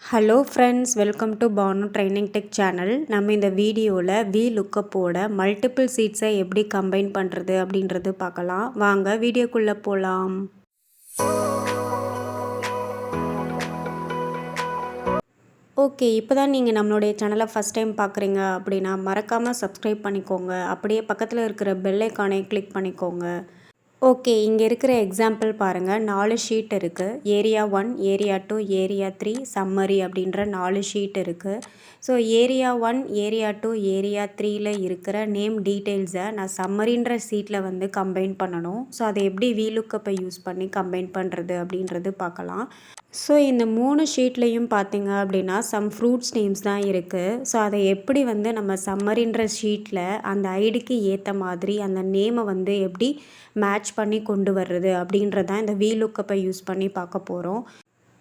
Hello friends, welcome to Banu training tech channel. நம்ம இந்த வீடியோவில் லுக்கப்போட மல்டிபிள் சீட்ஸை எப்படி கம்பைன் பண்ணுறது அப்படின்றது பார்க்கலாம். வாங்க வீடியோக்குள்ளே போகலாம். ஓகே, இப்போ தான் நீங்கள் நம்மளுடைய சேனலை ஃபஸ்ட் டைம் பார்க்குறீங்க அப்படின்னா மறக்காமல் சப்ஸ்கிரைப் பண்ணிக்கோங்க. அப்படியே பக்கத்தில் இருக்கிற பெல் ஐக்கானை கிளிக் பண்ணிக்கோங்க. ஓகே, இங்கே இருக்கிற எக்ஸாம்பிள் பாருங்கள். 4 ஷீட் இருக்குது. ஏரியா 1, ஏரியா 2, ஏரியா 3, சம்மரி அப்படின்ற 4 ஷீட் இருக்குது. ஸோ ஏரியா 1, ஏரியா 2, ஏரியா 3ல இருக்கிற நேம் டீட்டெயில்ஸை நான் சம்மரின்ற ஷீட்டில் வந்து கம்பைன் பண்ணணும். ஸோ அதை எப்படி VLOOKUP யூஸ் பண்ணி கம்பைன் பண்ணுறது அப்படின்றது பார்க்கலாம். ஸோ இந்த 3 ஷீட்லேயும் பார்த்தீங்க அப்படின்னா சம் ஃப்ரூட்ஸ் நேம்ஸ் தான் இருக்குது. ஸோ அதை எப்படி வந்து நம்ம சம்மரின்ற ஷீட்டில் அந்த ஐடிக்கு ஏற்ற மாதிரி அந்த நேமை வந்து எப்படி மேட்ச் பண்ணி கொண்டு வர்றது அப்படின்றது தான் இந்த VLOOKUP யூஸ் பண்ணி பார்க்க போகிறோம்.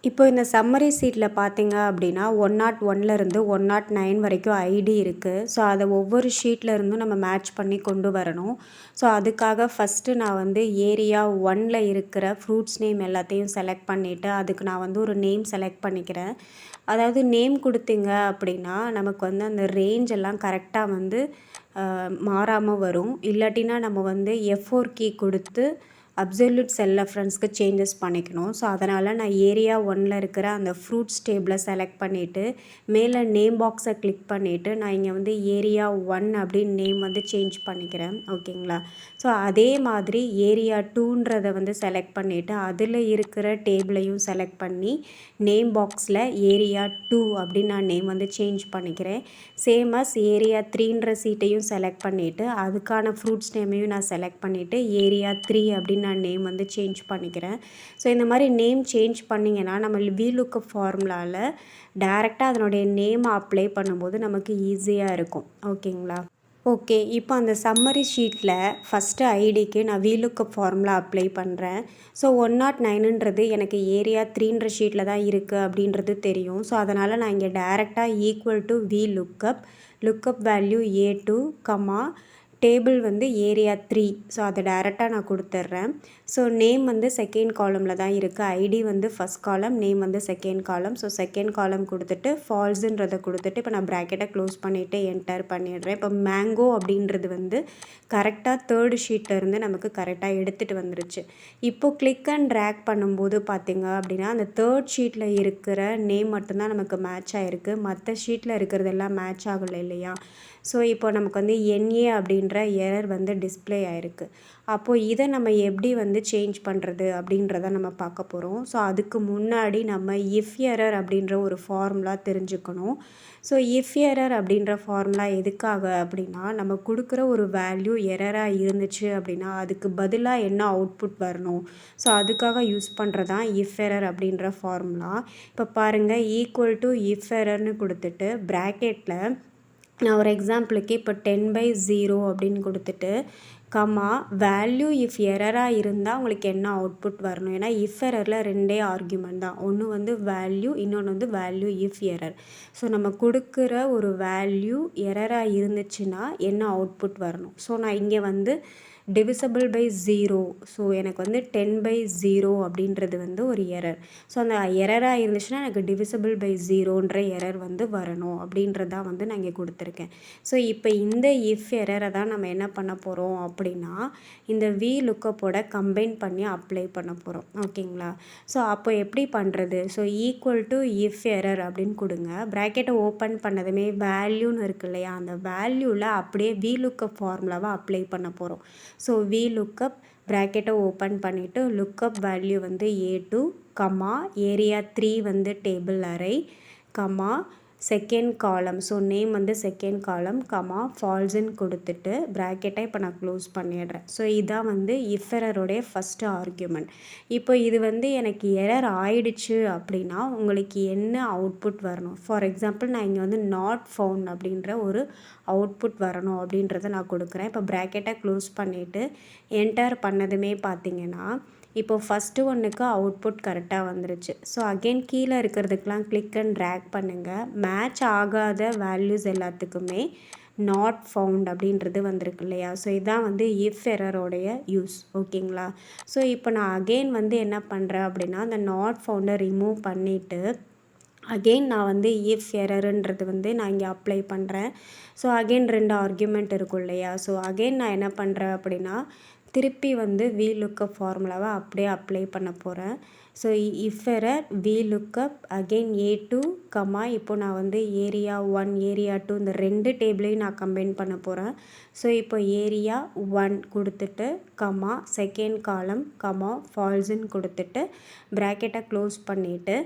இப்போ இந்த சம்மரி சீட்டில் பார்த்தீங்க அப்படின்னா 101லேருந்து 109 வரைக்கும் ஐடி இருக்குது. ஸோ அதை ஒவ்வொரு ஷீட்டில் இருந்தும் நம்ம மேட்ச் பண்ணி கொண்டு வரணும். ஸோ அதுக்காக ஃபஸ்ட்டு நான் வந்து ஏரியா 1ல் இருக்கிற ஃப்ரூட்ஸ் நேம் எல்லாத்தையும் செலக்ட் பண்ணிவிட்டு அதுக்கு நான் வந்து ஒரு நேம் செலக்ட் பண்ணிக்கிறேன். அதாவது நேம் கொடுத்தீங்க அப்படின்னா நமக்கு வந்து அந்த ரேஞ்ச் எல்லாம் கரெக்டாக வந்து மாறாமல் வரும். இல்லாட்டினா நம்ம வந்து F4 கீ கொடுத்து அப்சல்யூட் செல் ரெஃபரன்ஸ்க்கு சேஞ்சஸ் பண்ணிக்கணும். ஸோ அதனால் நான் ஏரியா 1ல் இருக்கிற அந்த ஃப்ரூட்ஸ் டேபிளை செலக்ட் பண்ணிவிட்டு மேலே நேம் பாக்ஸை கிளிக் பண்ணிவிட்டு நான் இங்கே வந்து ஏரியா 1 அப்படின்னு நேம் வந்து சேஞ்ச் பண்ணிக்கிறேன். ஓகேங்களா? ஸோ அதே மாதிரி ஏரியா 2ன்றதை வந்து செலக்ட் பண்ணிவிட்டு அதில் இருக்கிற டேபிளையும் செலக்ட் பண்ணி நேம் பாக்ஸில் ஏரியா 2 அப்படின்னு நான் நேம் வந்து சேஞ்ச் பண்ணிக்கிறேன். சேம் அஸ் ஏரியா 3ன்ற சீட்டையும் செலக்ட் பண்ணிவிட்டு அதுக்கான ஃப்ரூட்ஸ் நேமையும் நான் செலக்ட் பண்ணிவிட்டு ஏரியா 3 அப்படின்னு நான் நேம் வந்து சேஞ்ச் பண்ணிக்கிறேன். ஸோ இந்த மாதிரி நேம் சேஞ்ச் பண்ணிங்கன்னா நம்ம VLOOKUP ஃபார்முலாவில் டைரெக்டாக அதனுடைய நேமை அப்ளை பண்ணும்போது நமக்கு ஈஸியாக இருக்கும். ஓகேங்களா? ஓகே, இப்போ அந்த சம்மரி ஷீட்டில் ஃபஸ்ட்டு ஐடிக்கு நான் VLOOKUP ஃபார்முலா அப்ளை பண்ணுறேன். ஸோ 109ன்றது எனக்கு ஏரியா 3ன்ற ஷீட்டில் தான் இருக்குது அப்படின்றது தெரியும். ஸோ அதனால் நான் இங்கே டைரெக்டாக equal to VLOOKUP lookup value A2, table வந்து ஏரியா 3. ஸோ அதை டைரெக்டாக நான் கொடுத்துட்றேன். ஸோ நேம் வந்து செகண்ட் காலமில் தான் இருக்குது. ஐடி வந்து ஃபஸ்ட் காலம், நேம் வந்து second column. So second column கொடுத்துட்டு ஃபால்ஸுன்றதை கொடுத்துட்டு இப்போ நான் ப்ராக்கெட்டை க்ளோஸ் பண்ணிவிட்டு என்டர் பண்ணிடுறேன். இப்போ மேங்கோ அப்படின்றது வந்து கரெக்டாக தேர்டு ஷீட்டிலேருந்து நமக்கு கரெக்டாக எடுத்துகிட்டு வந்துருச்சு. இப்போது கிளிக் அண்ட் ட்ராக் பண்ணும்போது பார்த்திங்க அப்படின்னா அந்த தேர்ட் ஷீட்டில் இருக்கிற நேம் மட்டும்தான் நமக்கு மேட்ச் ஆகிருக்கு. மற்ற ஷீட்டில் இருக்கிறதெல்லாம் மேட்ச் ஆகலை இல்லையா? ஸோ இப்போ நமக்கு வந்து NA அப்படின்ற எரர் வந்து டிஸ்பிளே ஆகிருக்கு. அப்போது இதை நம்ம எப்படி வந்து சேஞ்ச் பண்ணுறது அப்படின்றத நம்ம பார்க்க போகிறோம். ஸோ அதுக்கு முன்னாடி நம்ம இஃப் எரர் அப்படின்ற ஒரு ஃபார்முலா தெரிஞ்சுக்கணும். ஸோ இஃப் எரர் அப்படின்ற ஃபார்முலா எதுக்காக அப்படின்னா நம்ம கொடுக்குற ஒரு வேல்யூ எரராக இருந்துச்சு அப்படின்னா அதுக்கு பதிலாக என்ன அவுட்புட் வரணும். ஸோ அதுக்காக யூஸ் பண்ணுறது தான் இஃப் எரர் அப்படின்ற ஃபார்முலா. இப்போ பாருங்கள், ஈக்குவல் டு இஃப் எரர்னு கொடுத்துட்டு ப்ராக்கெட்டில் நான் ஒரு எக்ஸாம்பிளுக்கு இப்போ 10/0 அப்படின்னு கொடுத்துட்டு வேல்யூ இஃப் எரராக இருந்தால் உங்களுக்கு என்ன அவுட்புட் வரணும். ஏன்னா இஃப் எரரில் 2 ஆர்குமெண்ட் தான். ஒன்று வந்து வேல்யூ, இன்னொன்று வந்து வேல்யூ இஃப் எரர். ஸோ நம்ம கொடுக்குற ஒரு வேல்யூ எரராக இருந்துச்சுன்னா என்ன அவுட்புட் வரணும். ஸோ நான் இங்கே வந்து டிவிசபிள் பை 0. ஸோ எனக்கு வந்து 10/0 அப்படின்றது வந்து ஒரு எரர். ஸோ அந்த எரராக இருந்துச்சுன்னா எனக்கு டிவிசபிள் பை 0ன்ற எரர் வந்து வரணும் அப்படின்றதான் வந்து நான் இங்கே கொடுத்துருக்கேன். ஸோ இப்போ இந்த இஃப் எரரை தான் நம்ம என்ன பண்ண போகிறோம் அப்படின்னா இந்த VLOOKUPோட கம்பைன் பண்ணி அப்ளை பண்ண போகிறோம். ஓகேங்களா? ஸோ அப்போ எப்படி பண்ணுறது? So equal to if error அப்படின்னு கொடுங்க. ப்ராக்கெட்டை ஓப்பன் பண்ணதுமே வேல்யூன்னு இருக்கு இல்லையா, அந்த வேல்யூவில் அப்படியே VLOOKUP ஃபார்முலாவை அப்ளை பண்ண போகிறோம். ஸோ VLOOKUP ப்ராக்கெட்டை ஓப்பன் பண்ணிவிட்டு லுக்கப் வேல்யூ வந்து A2, ஏரியா 3 வந்து table array, second column. So name வந்து செகண்ட் காலம், ஃபால்ஸுன்னு கொடுத்துட்டு ப்ராக்கெட்டை இப்போ நான் க்ளோஸ் பண்ணிடுறேன். ஸோ இதான் வந்து இஃப் எரருடைய ஃபஸ்ட்டு ஆர்குமெண்ட். இப்போ இது வந்து எனக்கு எரர் ஆயிடுச்சு அப்படின்னா உங்களுக்கு என்ன அவுட்புட் வரணும். ஃபார் எக்ஸாம்பிள் நான் இங்கே வந்து நாட் ஃபவுண்ட் அப்படின்ற ஒரு அவுட்புட் வரணும் அப்படின்றத நான் கொடுக்குறேன். இப்போ ப்ராக்கெட்டை க்ளோஸ் பண்ணிவிட்டு என்டர் பண்ணதுமே பார்த்தீங்கன்னா இப்போ ஃபஸ்ட்டு ஒன்றுக்கு அவுட்புட் கரெக்டாக வந்துருச்சு. ஸோ அகெயின் கீழே இருக்கிறதுக்கெலாம் கிளிக் அண்ட் ட்ராக் பண்ணுங்கள். மேட்ச் ஆகாத வேல்யூஸ் எல்லாத்துக்குமே நாட் ஃபவுண்ட் அப்படின்றது வந்திருக்கு இல்லையா. ஸோ இதான் வந்து இஃப் எரரோடைய யூஸ். ஓகேங்களா? ஸோ இப்போ நான் அகெயின் வந்து என்ன பண்ணுறேன் அப்படின்னா அந்த நாட் ஃபவுண்டை ரிமூவ் பண்ணிவிட்டு அகெயின் நான் வந்து இஃப் எரருன்றது வந்து நான் இங்கே அப்ளை பண்ணுறேன். ஸோ அகெயின் 2 ஆர்குமெண்ட் இருக்கும் இல்லையா? ஸோ அகெயின் நான் என்ன பண்ணுறேன் அப்படின்னா, திருப்பி வந்து விலுக்கப் ஃபார்முலாவை அப்படியே அப்ளை பண்ண போகிறேன். So if error will look up again A2 இப்போ நான் வந்து ஏரியா 1 ஏரியா 2 இந்த 2 டேபிளையும் நான் கம்பைன் பண்ண போகிறேன். ஸோ இப்போ ஏரியா 1 கொடுத்துட்டு செகண்ட் காலம் ஃபால்ஸ்ன்னு கொடுத்துட்டு ப்ராக்கெட்டை க்ளோஸ் பண்ணிவிட்டு,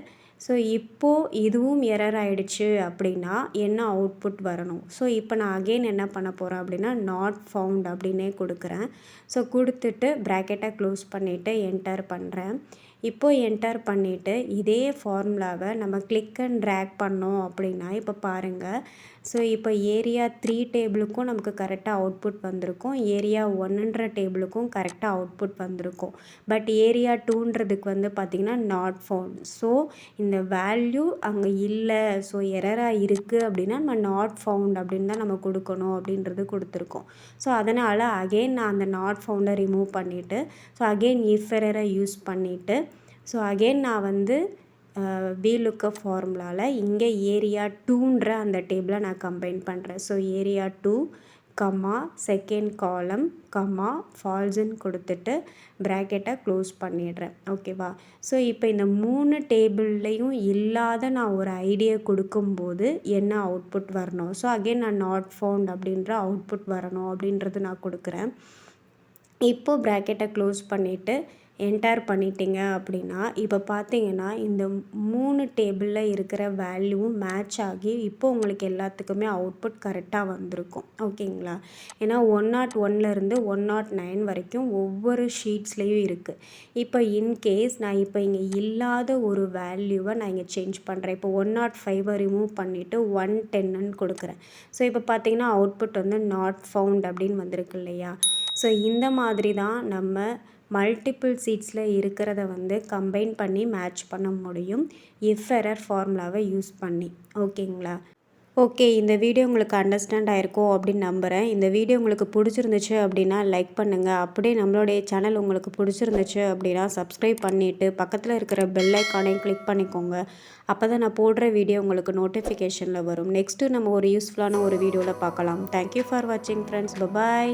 ஸோ இப்போது இதுவும் எரர் ஆகிடுச்சு அப்படின்னா என்ன அவுட்புட் வரணும்? ஸோ இப்போ நான் அகெயின் என்ன பண்ண போகிறேன் அப்படின்னா, நாட் ஃபவுண்ட் அப்படின்னே கொடுக்குறேன். ஸோ கொடுத்துட்டு ப்ராக்கெட்டை க்ளோஸ் பண்ணிவிட்டு என்டர் பண்ணுறேன். இப்போது என்டர் பண்ணிவிட்டு இதே ஃபார்முலாவை நம்ம கிளிக் அண்ட் ட்ராக் பண்ணோம் அப்படின்னா, இப்போ பாருங்கள். ஸோ இப்போ ஏரியா 3 டேபிளுக்கும் நமக்கு கரெக்டாக அவுட்புட் வந்திருக்கும். ஏரியா 1ன்ற டேபிளுக்கும் கரெக்டாக அவுட்புட் வந்திருக்கும். பட் ஏரியா 2ன்றதுக்கு வந்து பார்த்திங்கன்னா நாட் ஃபவுண்ட். ஸோ இந்த வேல்யூ அங்கே இல்லை, ஸோ எரராக இருக்குது அப்படின்னா நம்ம நாட் ஃபவுண்ட் அப்படின்னு தான் நம்ம கொடுக்கணும் அப்படின்றது கொடுத்துருக்கோம். ஸோ அதனால் அகெயின் நான் அந்த நாட் ஃபவுண்டை ரிமூவ் பண்ணிவிட்டு, ஸோ அகெயின் இஃப் எரரை யூஸ் பண்ணிவிட்டு, ஸோ அகெயின் நான் வந்து விலுக்கப் ஃபார்முலாவில் இங்கே ஏரியா 2ன்ற அந்த டேபிளை நான் கம்பைன் பண்ணுறேன். ஸோ ஏரியா 2 செகண்ட் காலம் ஃபால்ஸ்ன்னு கொடுத்துட்டு ப்ராக்கெட்டை க்ளோஸ் பண்ணிடுறேன். ஓகேவா? ஸோ இப்போ இந்த 3 டேபிள்லையும் இல்லாத நான் ஒரு ஐடியா கொடுக்கும்போது என்ன அவுட்புட் வரணும்? ஸோ அகெயின் நான் நாட் ஃபவுண்ட் அப்படின்ற அவுட்புட் வரணும் அப்படின்றது நான் கொடுக்குறேன். இப்போது ப்ராக்கெட்டை க்ளோஸ் பண்ணிவிட்டு என்டர் பண்ணிட்டீங்க அப்படின்னா, இப்போ பார்த்தீங்கன்னா இந்த 3 டேபிளில் இருக்கிற வேல்யூவும் மேட்ச் ஆகி இப்போ உங்களுக்கு எல்லாத்துக்குமே அவுட்புட் கரெக்டாக வந்திருக்கும். ஓகேங்களா? ஏன்னா 101லேருந்து 109 வரைக்கும் ஒவ்வொரு ஷீட்ஸ்லேயும் இருக்குது. இப்போ இன்கேஸ் நான் இப்போ இங்கே இல்லாத ஒரு வேல்யூவை நான் இங்கே சேஞ்ச் பண்ணுறேன். இப்போ 105 ரிமூவ் பண்ணிவிட்டு 110ன்னு கொடுக்குறேன். ஸோ இப்போ பார்த்தீங்கன்னா அவுட்புட் வந்து நாட் ஃபவுண்ட் அப்படின்னு வந்திருக்கு இல்லையா? ஸோ இந்த மாதிரி தான் நம்ம மல்டிபிள் சீட்ஸில் இருக்கிறத வந்து கம்பைன் பண்ணி மேட்ச் பண்ண முடியும் இஃப் எரர் ஃபார்முலாவை யூஸ் பண்ணி. ஓகேங்களா? ஓகே, இந்த வீடியோ உங்களுக்கு அண்டர்ஸ்டாண்ட் ஆகிருக்கும் அப்படின்னு நம்புகிறேன். இந்த வீடியோ உங்களுக்கு பிடிச்சிருந்துச்சு அப்படின்னா லைக் பண்ணுங்கள். அப்படியே நம்மளுடைய சேனல் உங்களுக்கு பிடிச்சிருந்துச்சு அப்படின்னா சப்ஸ்கிரைப் பண்ணிவிட்டு பக்கத்தில் இருக்கிற பெல் ஐக்கானையும் கிளிக் பண்ணிக்கோங்க. அப்போ தான் நான் போடுற வீடியோ உங்களுக்கு நோட்டிஃபிகேஷனில் வரும். நெக்ஸ்ட்டு நம்ம ஒரு யூஸ்ஃபுல்லான ஒரு வீடியோவில் பார்க்கலாம். தேங்க்யூ ஃபார் வாட்சிங் ஃப்ரெண்ட்ஸ். பபாய்.